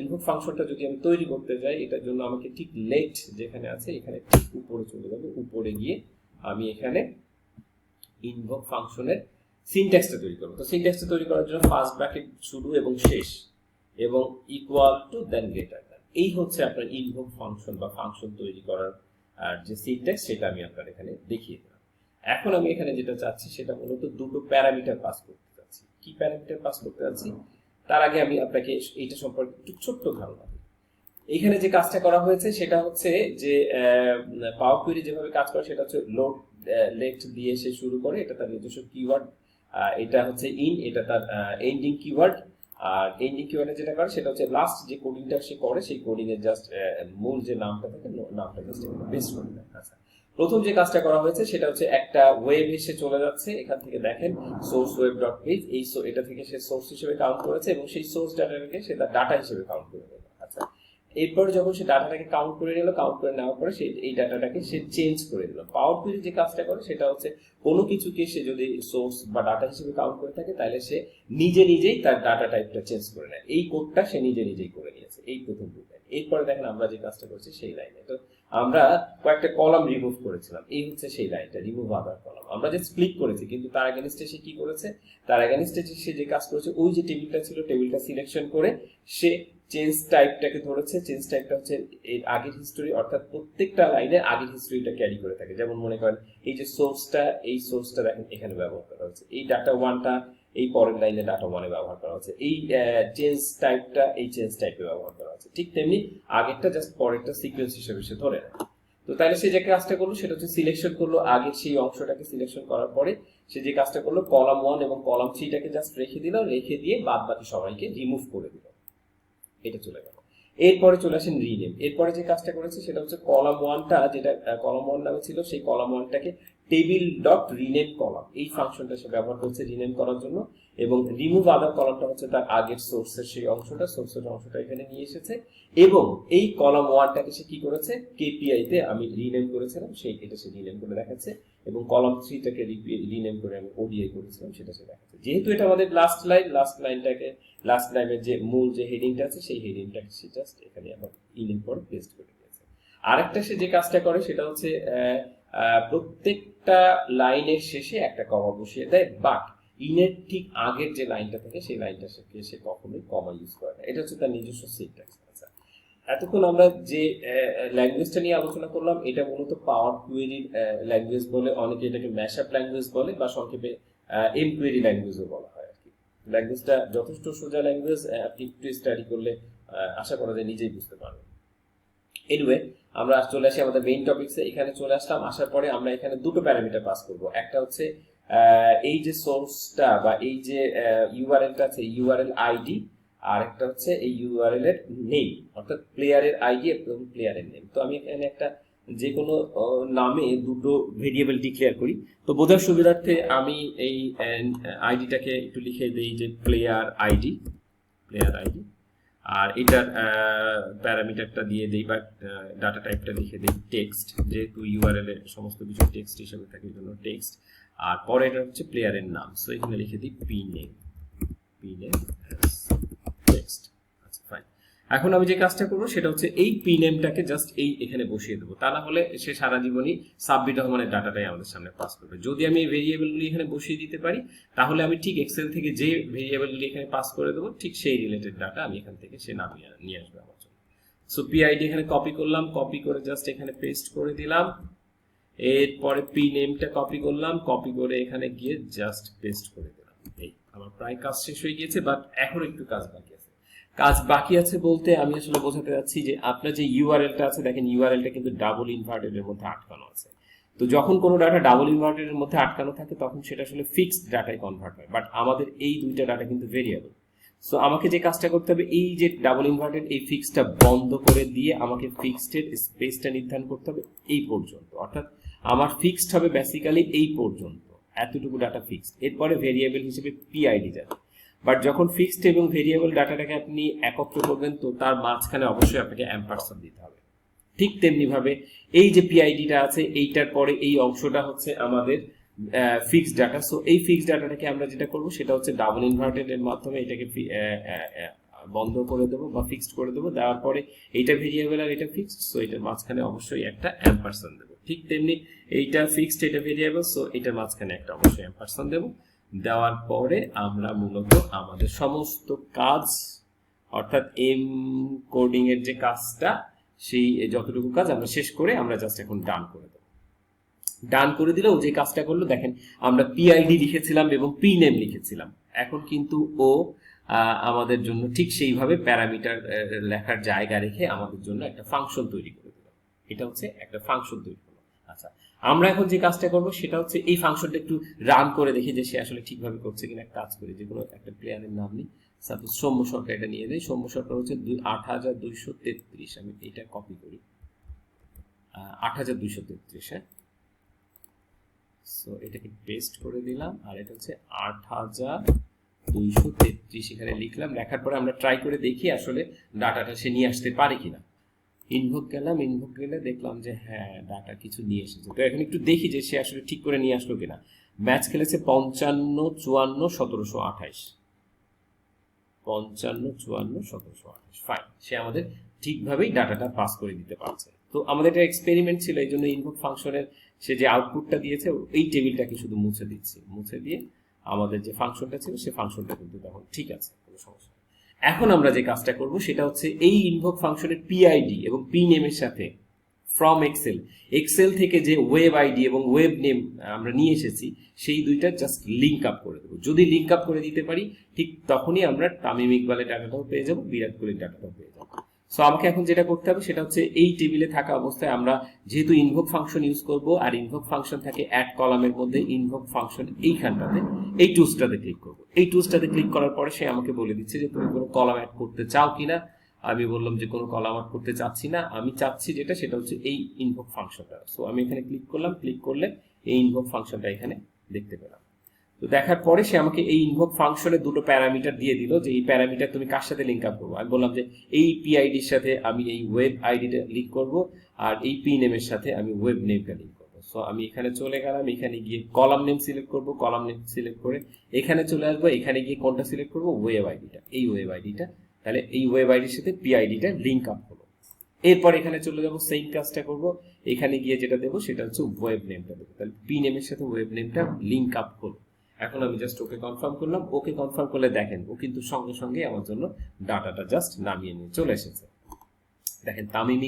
ইনভোক ফাংশনটা যদি আমি তৈরি করতে যাই, এটার জন্য আমাকে ঠিক লেট যেখানে আছে এখানে ঠিক উপরে চলে যাবে, উপরে গিয়ে আমি এখানে ইনভোক ফাংশনের সিনট্যাক্সটা তৈরি করব। তো সিনট্যাক্সটা তৈরি করার জন্য ফার্স্ট ব্র্যাকেট শুরু এবং শেষ এবং equal to then greater than, এই হচ্ছে আপনার ইনভোক ফাংশন বা ফাংশন তৈরি করার যে সিনট্যাক্স, সেটা আমি আপনার এখানে দেখিয়ে দিলাম। এখন আমি এখানে যেটা চাচ্ছি সেটা মূলত দুটো প্যারামিটার পাস করতে চাচ্ছি। কি প্যারামিটার পাস করতে চাচ্ছি তার আগে আমি আপনাকে এইটা সম্পর্কে একটু ছোট্ট ধারণা দিই। এখানে যে কাজটা করা হয়েছে সেটা হচ্ছে যে পাওয়ার কোয়েরি যেভাবে কাজ করে সেটা হচ্ছে লোড লেট দিয়ে সে শুরু করে, এটা তার নিজস্ব কিওয়ার্ড, এটা হচ্ছে ইন, এটা তার এন্ডিং কিওয়ার্ড। আর এন্ডিং কিওয়ার্ডে যেটা করে সেটা হচ্ছে লাস্ট যে কোডিংটা সে করে সেই কোডিং এর জাস্ট মূল যে নামটা থাকে নামটা জাস্ট এখানে পেস্ট করে দেয়। আচ্ছা, প্রথম যে কাজটা করা হয়েছে সেটা হচ্ছে একটা ওয়েব এসে চলে যাচ্ছে, এখান থেকে দেখেন সোর্স ওয়েব ডট পেজ, এই এটা থেকে সে সোর্স হিসেবে কাউন্ট করেছে এবং সেই সোর্স ডাটাটাকে সে তার ডাটা হিসেবে কাউন্ট করে দেবে। আচ্ছা, এরপর যখন সে ডাটাটাকে কাউন্ট করে নিল, কাউন্ট করে নেওয়ার পরে সে এই ডাটাটাকে সে চেঞ্জ করে দিল। পাওয়ার কোয়েরি যে কাজটা করে সেটা হচ্ছে কোনো কিছুকে সে যদি সোর্স বা ডাটা হিসেবে কাউন্ট করে থাকে তাহলে সে নিজেই তার ডাটা টাইপটা চেঞ্জ করে নেয়। এই কোডটা সে নিজেই করে নিয়েছে, এই প্রথম লাইন। এরপরে দেখেন আমরা যে কাজটা করছি সেই লাইনে, তো আমরা কয়েকটা কলাম রিমুভ করেছিলাম, এই হচ্ছে সেই লাইনটা, রিমুভ আদার কলাম। আমরা জাস্ট ক্লিক করেছি, কিন্তু তার এগেইনস্টে সে কি করেছে, তার এগেইনস্টে সে যে কাজ করেছে ওই যে টেবিলটা ছিল টেবিলটা সিলেকশন করে সে চেঞ্জ টাইপটাকে ধরেছে। চেঞ্জ টাইপটা হচ্ছে এর আগের হিস্টোরি, অর্থাৎ প্রত্যেকটা লাইনে আগের হিস্টোরিটা ক্যারি করে থাকে। যেমন মনে করেন এই যে সোর্সটা, এই সোর্সটা দেখেন এখানে ব্যবহার করা হচ্ছে, এই ডাটা ওয়ানটা এই পরের লাইনে ডাটা ওয়ানে ব্যবহার করা হচ্ছে, এই চেঞ্জ টাইপটা এই চেঞ্জ টাইপে ব্যবহার করা হচ্ছে। ঠিক তেমনি আগেরটা জাস্ট পরেরটা সিকোয়েন্স হিসেবে সে ধরে নেয়। তো তাহলে সে যে কাজটা করলো সেটা হচ্ছে সিলেকশন করলো, আগের সেই অংশটাকে সিলেকশন করার পরে সে যে কাজটা করলো কলাম 1 এবং কলাম 3টাকে জাস্ট রেখে দিল, রেখে দিয়ে বাদ বাকি সবাইকে রিমুভ করে দিল, এটা চলে গেল। এরপরে চলে আসেন রিনেম। এরপরে যে কাজটা করেছে সেটা হচ্ছে কলাম 1টা, যেটা কলাম 1 নামে ছিল সেই কলাম 1টাকে টেবিল ডট রিনেম কলাম, এই ফাংশনটা সে ব্যবহার করছে রিনেম করার জন্য। এবং রিমুভ আদার কলামটা হচ্ছে তার আগের সোর্সের সেই অংশটা, সোর্সের অংশটা এখানে নিয়ে এসেছে এবং এই কলাম 1টাকে সে কি করেছে কেপিআই তে আমি রিনেম করেছিলাম, সেই এটা সে রিনেম করে দেখাচ্ছে এবং কলাম 3টাকে রিনেম করে আমি ওডিআই করেছিলাম, সেটা সে দেখাচ্ছে। যেহেতু এটা আমাদের লাস্ট লাইনটাকে লাস্ট লাইনের যে মূল যে হেডিংটা আছে সেই হেডিংটাকে সে জাস্ট এখানে আবার ইনের পর পেস্ট করে দিয়েছে। আরেকটা সে যে কাজটা করে সেটা হচ্ছে প্রত্যেকটা লাইনের শেষে একটা কমা বসিয়ে দেয়, বাট ইনের ঠিক আগের যে লাইনটা থাকে সেই লাইনটা সে কখনোই কমা ইউজ করে না, এটা হচ্ছে তার নিজস্ব সিনট্যাক্স। এতক্ষণ আমরা যে ল্যাঙ্গুয়েজটা নিয়ে আলোচনা করলাম এটা মূলত পাওয়ার কোয়েরির ল্যাঙ্গুয়েজ বলে, অনেকে এটাকে ম্যাশআপ ল্যাঙ্গুয়েজ বলে বা সংক্ষেপে এম কোয়েরি ল্যাঙ্গুয়েজও বলা হয় আর কি। ল্যাঙ্গুয়েজটা যথেষ্ট সোজা ল্যাঙ্গুয়েজ, আপনি একটু স্টাডি করলে আশা করা যায় নিজেই বুঝতে পারবেন। এনিওয়ে, আমরা চলে আসি আমাদের মেইন টপিকসে। এখানে চলে আসলাম, আসার পরে আমরা এখানে দুটো প্যারামিটার পাস করব। একটা হচ্ছে এই যে সোর্সটা বা এই যে ইউআরএলটা আছে ইউআরএল আইডি, আর একটা হচ্ছে এই ইউআরএল এর নেম, অর্থাৎ প্লেয়ারের আইডি এবং প্লেয়ারের নেম। তো আমি এখানে একটা যে কোনো নামে দুটো ভেরিয়েবল ডিক্লেয়ার করি। তো বোঝার সুবিধার্থে আমি এই আইডিটাকে একটু লিখে দিই যে প্লেয়ার আইডি, আর এটার প্যারামিটারটা দিয়ে দিই বা ডাটা টাইপটা লিখে দিই টেক্সট, যেহেতু ইউআরএল এর সমস্ত কিছু টেক্সট হিসেবে থাকে এই জন্য টেক্সট। আর পরে এটা হচ্ছে প্লেয়ারের নাম, সো এখানে লিখে দিই পি নেম টেক্সট। আচ্ছা ফাইন। এখন আমি যে কাজটা করবো সেটা হচ্ছে এই পি নেমটাকে জাস্ট এই এখানে বসিয়ে দেবো, তা না হলে সে সারা জীবনই সাবমিট রহমানের ডাটাটাই আমাদের সামনে পাস করবে। যদি আমি এই ভেরিয়েবলগুলি এখানে বসিয়ে দিতে পারি তাহলে আমি ঠিক এক্সেল থেকে যে ভেরিয়েবলগুলি এখানে পাস করে দেবো ঠিক সেই রিলেটেড ডাটা আমি এখান থেকে সে নামিয়ে নিয়ে আসবে আমার জন্য। সো পিআইডি এখানে কপি করলাম, কপি করে জাস্ট এখানে পেস্ট করে দিলাম। এরপরে পি নেমটা কপি করলাম, কপি করে এখানে গিয়ে জাস্ট পেস্ট করে দিলাম। এই আমার প্রায় কাজ শেষ হয়ে গিয়েছে, বাট এখন একটু কাজ বাকি আছে। কাজ বাকি আছে বলতে আমি আসলে বোঝাতে যাচ্ছি যে আপনার যে ইউআরএলটা আছে, দেখেন ইউআরএলটা কিন্তু ডাবল ইনভার্টেডের মধ্যে আটকানো আছে। তো যখন কোনো ডাটা ডাবল ইনভার্টেডের মধ্যে আটকানো থাকে তখন সেটা আসলে ফিক্সড ডাটায় কনভার্ট হয়, বাট আমাদের এই দুইটা ডাটা কিন্তু ভেরিয়েবল। সো আমাকে যে কাজটা করতে হবে, এই যে ডাবল ইনভার্টেড এই ফিক্সডটা বন্ধ করে দিয়ে আমাকে ফিক্সডের স্পেসটা নির্ধারণ করতে হবে এই পর্যন্ত, অর্থাৎ আমার ফিক্সড হবে বেসিক্যালি এই পর্যন্ত, এতটুকু ডাটা ফিক্সড। এরপরে ভেরিয়েবল হিসেবে পিআইডি যাবে, বাট যখন ফিক্সড এবং ভেরিয়েবল ডাটাটাকে আপনি একত্র করবেন তো তার মাঝখানে অবশ্যই আপনাকে অ্যাম্পারসান দিতে হবে। ঠিক তেমনি ভাবে এই যে পিআইডিটা আছে এইটার পরে এই অংশটা হচ্ছে আমাদের ফিক্সড ডাটা। সো এই ফিক্সড ডাটাটাকে আমরা যেটা করব সেটা হচ্ছে ডাবল ইনভার্টেড এর মাধ্যমে এটাকে বন্ধ করে দেবো বা ফিক্সড করে দেবো। দেওয়ার পরে এইটা ভেরিয়েবল আর এটা ফিক্সড, সো এটার মাঝখানে অবশ্যই একটা অ্যাম্পারসান দেবো। ঠিক তেমনি এইটা ফিক্সড, এটা ভেরিয়েবল, সো এটার মাঝখানে একটা অবশ্যই অ্যাম্পারসান দেবো। দেওয়ার পরে আমরা মূলত আমাদের সমস্ত কাজ, অর্থাৎ এম কোডিং এর যে কাজটা, সেই যতটুকু কাজ আমরা শেষ করে আমরা জাস্ট এখন ডান করে দেবো। ডান করে দিলে ও যে কাজটা করলো, দেখেন আমরা পিআইডি লিখেছিলাম এবং পি নেম লিখেছিলাম, এখন কিন্তু ও আমাদের জন্য ঠিক সেইভাবে প্যারামিটার লেখার জায়গা রেখে আমাদের জন্য একটা ফাংশন তৈরি করে দিল। এটা হচ্ছে একটা ফাংশন তৈরি করলো। আচ্ছা, আমরা এখন যে কাজটা করবো সেটা হচ্ছে এই ফাংশনটা একটু রান করে দেখি যে সে আসলে ঠিকভাবে করছে কিনা। কাজ করি, যে কোনো একটা প্লেয়ারের নাম নিই, সাপোজ সৌম্য সরকার, এটা নিয়ে দেয়। সৌম্য সরকার হচ্ছে 8233, আমি এটা কপি করি, 8233। হ্যাঁ, সো এটাকে পেস্ট করে দিলাম, আর এটা হচ্ছে 8233 এখানে লিখলাম। লেখার পরে আমরা ট্রাই করে দেখি আসলে ডাটাটা সে নিয়ে আসতে পারে কিনা। ইনভোক গেলাম, ইনভোক গেলে দেখলাম যে হ্যাঁ ডাটা কিছু নিয়ে এসেছে। তো এখন একটু দেখি যে সে আসলে ঠিক করে নিয়ে আসলো কিনা। ম্যাচ খেলেছে 55, 54, 1728, 55, 54, 1728। ফাইন, সে আমাদের ঠিকভাবেই ডাটাটা পাস করে দিতে পারছে। তো আমাদের এটা এক্সপেরিমেন্ট ছিল, এই জন্য ইনভোক ফাংশনের সে যে আউটপুটটা দিয়েছে এই টেবিলটাকে শুধু মুছে দিচ্ছি, মুছে দিয়ে আমাদের যে ফাংশনটা ছিল সে ফাংশনটা কিন্তু তখন ঠিক আছে, কোনো সমস্যা। এখন আমরা যে কাজটা করব সেটা হচ্ছে এই ইনভোক ফাংশনের পিআইডি এবং পি নেমের সাথে ফ্রম এক্সেল থেকে যে ওয়েব আইডি এবং ওয়েব নেম আমরা নিয়ে এসেছি সেই দুইটা জাস্ট লিঙ্ক আপ করে দেবো। যদি লিঙ্ক আপ করে দিতে পারি ঠিক তখনই আমরা তামিম ইকবালের ডাটাটাও পেয়ে যাবো, বিরাট কোহলির ডাটাটাও পেয়ে যাবো। সো আমাকে এখন যেটা করতে হবে সেটা হচ্ছে এই টেবিলে থাকা অবস্থায় আমরা যেহেতু ইনভোক ফাংশন ইউজ করব, আর ইনভোক ফাংশন থাকে অ্যাড কলামের মধ্যে, ইনভোক ফাংশন এইখানটাতে এই টুলসটাতে ক্লিক করব। এই টুলসটাতে ক্লিক করার পরে সে আমাকে বলে দিচ্ছে যে তুমি কোনো কলাম অ্যাড করতে চাও কিনা। আমি বললাম যে কোনো কলাম অ্যাড করতে চাচ্ছি না, আমি চাচ্ছি যেটা সেটা হচ্ছে এই ইনভোক ফাংশনটা। সো আমি এখানে ক্লিক করলাম, ক্লিক করলে এই ইনভোক ফাংশনটা এখানে দেখতে পেলাম। তো দেখার পরে সে আমাকে এই ইনভোক ফাংশনের দুটো প্যারামিটার দিয়ে দিল যে এই প্যারামিটার তুমি কার সাথে লিঙ্ক আপ করবো। আমি বললাম যে এই পিআইডির সাথে আমি এই ওয়েব আইডিটা লিঙ্ক করব, আর এই পি নেমের সাথে আমি ওয়েব নেমটা লিঙ্ক করবো। সো আমি এখানে চলে গেলাম, এখানে গিয়ে কলাম নেম সিলেক্ট করব, কলাম নেম সিলেক্ট করে এখানে চলে আসবো, এখানে গিয়ে কোনটা সিলেক্ট করবো, ওয়েব আইডিটা, এই ওয়েব আইডিটা। তাহলে এই ওয়েব আইডির সাথে পিআইডিটা লিঙ্ক আপ হলো। এরপর এখানে চলে যাবো, সেম কাজটা করব, এখানে গিয়ে যেটা দেবো সেটা হচ্ছে ওয়েব নেমটা দেবো। তাহলে পি নেমের সাথে ওয়েব নেমটা লিঙ্ক আপ হলো। এখন আমি জাস্ট ওকে কনফার্ম করলাম। ওকে কনফার্ম করলে দেখেন ও কিন্তু সঙ্গে সঙ্গে আমার জন্য ডাটাটা জাস্ট নামিয়ে নিয়ে চলে এসেছে। দেখেন তামিম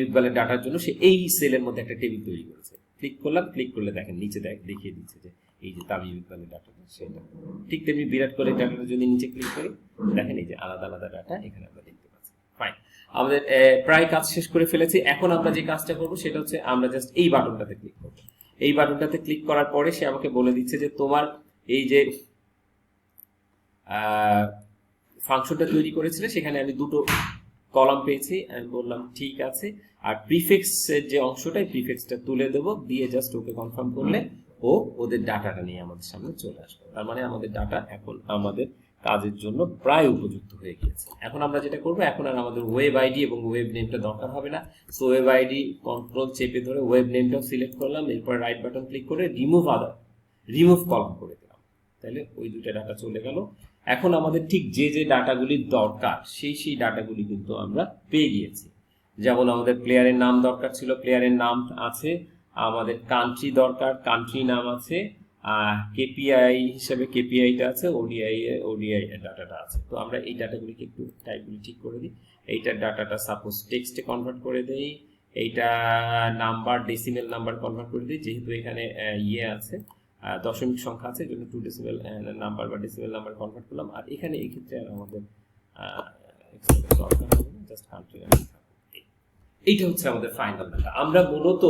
ইকবালের ডাটার জন্য সে এই সেলের মধ্যে একটা টেবিল তৈরি করেছে। ক্লিক করলাম, ক্লিক করলে দেখেন নিচে দেখিয়ে দিচ্ছে যে এই যে তামিম ইকবালের ডাটাটা সেটা। ঠিক তেমনি বিরাট কোহলির ডাটাটা যদি নিচে ক্লিক করি দেখেন এই যে আলাদা আলাদা ডাটা এখানে আমরা দেখতে পাচ্ছি। ফাইন, আমাদের প্রায় কাজ শেষ করে ফেলেছি। এখন আমরা যে কাজটা করবো সেটা হচ্ছে আমরা জাস্ট এই বাটনটাতে ক্লিক করবো। এই বাটনটাতে ক্লিক করার পরে সে আমাকে বলে দিচ্ছে যে তোমার এই যে ফাংশনটা তৈরি করেছিলে সেখানে আমি দুটো কলাম পেয়েছি, আমি বললাম ঠিক আছে, আর প্রিফিক্স এর যে অংশটা প্রিফিক্সটা তুলে দেবো, দিয়ে জাস্ট ওকে কনফার্ম করলে ও ওদের ডাটাটা নিয়ে আমাদের সামনে চলে আসবে। তার মানে আমাদের ডাটা এখন আমাদের কাজের জন্য প্রায় উপযুক্ত হয়ে গিয়েছে। এখন আমরা যেটা করবো, এখন আর আমাদের ওয়েব আইডি এবং ওয়েব নেমটা দরকার হবে না। সো ওয়েব আইডি কন্ট্রোল চেপে ধরে ওয়েব নেমটাও সিলেক্ট করলাম, এরপর রাইট বাটন ক্লিক করে রিমুভ কলাম করে দিলাম, তাহলে ওই দুটো ডাটা চলে গেল। এখন আমাদের ঠিক যে যে ডাটাগুলির দরকার সেই ডাটাগুলি কিন্তু আমরা পেয়ে গিয়েছি। যেমন আমাদের প্লেয়ারের নাম দরকার ছিল, প্লেয়ারের নাম আছে, আমাদের কান্ট্রি দরকার, কান্ট্রি নাম আছে, কেপিআই হিসেবে কেপিআইটা আছে, ওডিআই ডাটাটা আছে। তো আমরা এই ডাটাগুলিকে একটু টাইপগুলি ঠিক করে দিই। এইটার ডাটাটা সাপোজ টেক্সটে কনভার্ট করে দেই, এইটা নাম্বার ডেসিমেল নাম্বার কনভার্ট করে দিই, যেহেতু এখানে আছে দশমিক সংখ্যা আছে, এই জন্য 2 ডেসিমেল নাম্বার বা ডেসিমেল নাম্বার কনভার্ট করলাম। আর এখানে এই ক্ষেত্রে আমাদের জাস্ট কান্ট্রি নাম, এইটা হচ্ছে আমাদের ফাইনাল ডাটা। আমরা মূলত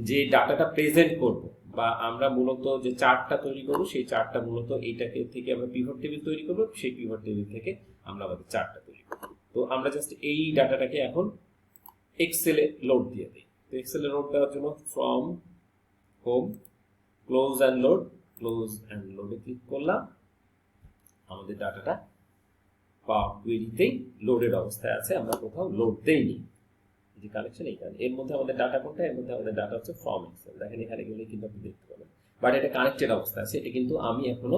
যে ডাটাটা প্রেজেন্ট করব বা আমরা মূলত যে চার্টটা তৈরি করব, সেই চার্টটা মূলত এইটাকে থেকে আমরা পিভট টেবিল তৈরি করব, সেই পিভট টেবিল থেকে আমরা আমাদের চার্টটা তৈরি করব। তো আমরা জাস্ট এই ডাটাটাকে এখন এক্সেলে লোড দিয়ে দিই। তো এক্সেলে লোড দেওয়ার জন্য ফ্রম হোম ক্লোজ অ্যান্ড লোডে ক্লিক করলাম, আমাদের ডাটাটা পাওয়ার কুয়েরিতেই লোডেড অবস্থায় আছে, আমরা কোথাও লোড দেইনি। যে কালেকশন এইখানে, এর মধ্যে আমাদের ডাটা কোনটা, এর মধ্যে আমাদের ডাটা হচ্ছে ফ্রম এক্সেল। দেখেন এখানে গেলে কিন্তু আপনি দেখতে পাবেন, বাট এটা কানেক্টেড অবস্থা আছে, এটা কিন্তু আমি এখনো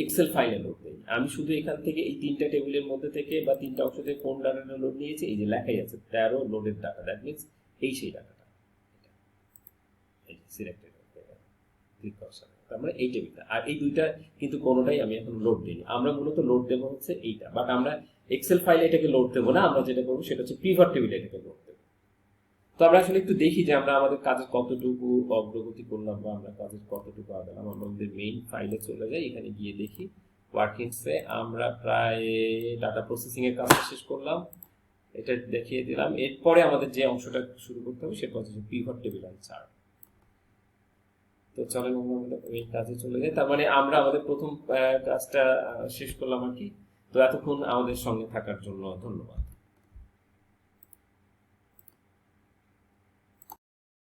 এক্সেল ফাইলে লোড দিই। আমি শুধু এখান থেকে এই 3টা টেবিলের মধ্যে থেকে বা 3টা অংশ থেকে কোন ডাটাটা লোড নিয়েছি, এই যে লেখাই আছে 13 লোডেড ডাটা, দ্যাট মিনস এই সেই ডাটাটা, এই সিলেক্টেড ক্লিক করার সাথে আমরা এই টেবিলটা, আর এই দুইটা কিন্তু কোনোটাই আমি এখন লোড দিইনি। আমরা মূলত লোড দেবো হচ্ছে এইটা, বাট আমরা এক্সেল ফাইলে এটাকে লোড দেবো না, আমরা যেটা করবো সেটা হচ্ছে পিভট টেবিলে এটাকে লোড দেবো। তো আমরা আসলে একটু দেখি যে আমরা আমাদের কাজের কতটুকু অগ্রগতি করলাম বা আমরা কাজের কতটুকু আগালাম। আমরা আমাদের মেইন ফাইলে চলে যাই, এখানে গিয়ে দেখি ওয়ার্কিংসে আমরা প্রায় ডাটা প্রসেসিং এর কাজটা শেষ করলাম, এটা দেখিয়ে দিলাম। এরপরে আমাদের যে অংশটা শুরু করতে হবে সেটা হচ্ছে পিভট টেবিল এন্ড চার্ট। তো চলেন আমরা এই কাজে চলে যাই। তার মানে আমরা আমাদের প্রথম কাজটা শেষ করলাম আর কি। তো এতক্ষণ আমাদের সঙ্গে থাকার জন্য ধন্যবাদ।